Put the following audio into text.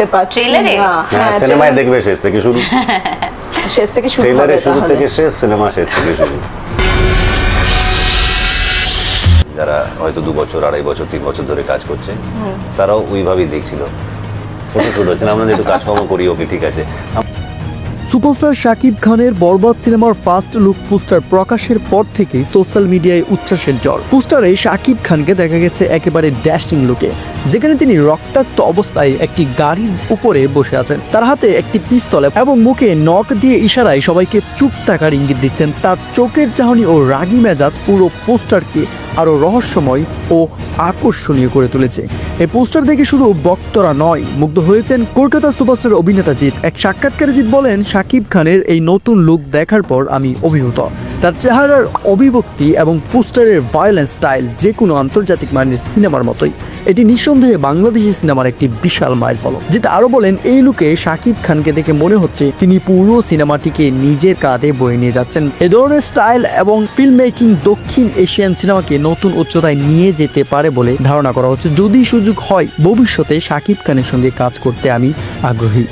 দেখতে পাচ্ছি ট্রেলারে? হ্যাঁ, সিনেমায় দেখবে শেষ থেকে শুরু, শেষ থেকে শুরু ট্রেলারে হবে শুরু তাহলে। থেকে শেষ, সিনেমা শেষ থেকে শুরু। যারা হয়তো 2 বছর 2.5 বছর 3 বছর ধরে কাজ করছে, তারাও ওইভাবেই দেখছিল ফটোশুট হচ্ছে না, আমরা একটু কাজকর্ম করি, ওকে ঠিক আছে। সুপারস্টার শাকিব খানের বরবাদ সিনেমার ফার্স্ট লুক পোস্টার প্রকাশের পর থেকেই সোশ্যাল মিডিয়ায় উচ্ছ্বাসের ঝড়। পোস্টারে শাকিব খানকে দেখা গেছে একেবারে ড্যাশিং লুকে, যেখানে তিনি রক্তাক্ত অবস্থায় একটি গাড়ির উপরে বসে আছেন। তার হাতে একটি পিস্তল এবং মুখে নখ দিয়ে ইশারায় সবাইকে চুপ থাকার ইঙ্গিত দিচ্ছেন। তার চোখের চাহনি ও রাগী মেজাজ পুরো পোস্টারকে আরো রহস্যময় ও আকর্ষণীয় করে তুলেছে। এই পোস্টার দেখে শুধু ভক্তরা নয়, মুগ্ধ হয়েছেন কলকাতা সুপারস্টার অভিনেতা জিৎ। এক সাক্ষাৎকারে জিৎ বলেন, শাকিব খানের এই নতুন লুক দেখার পর আমি অভিভূত। তার চেহারার অভিব্যক্তি এবং পোস্টারের ভায়োলেন্স স্টাইল যে কোনো আন্তর্জাতিক মানের সিনেমার মতোই। এটি নিঃসন্দেহে বাংলাদেশি সিনেমার একটি বিশাল মাইলফলক। জিৎ আরো বলেন, এই লুকে শাকিব খানকে দেখে মনে হচ্ছে তিনি পুরো সিনেমাটিকে নিজের কাঁধে বয়ে নিয়ে যাচ্ছেন। এ ধরনের স্টাইল এবং ফিল্ম মেকিং দক্ষিণ এশিয়ান সিনেমাকে নতুন উচ্চতায় নিয়ে যেতে পারে বলে ধারণা করা হচ্ছে। যদি সুযোগ হয়, ভবিষ্যতে শাকিব খানের সঙ্গে কাজ করতে আমি আগ্রহী।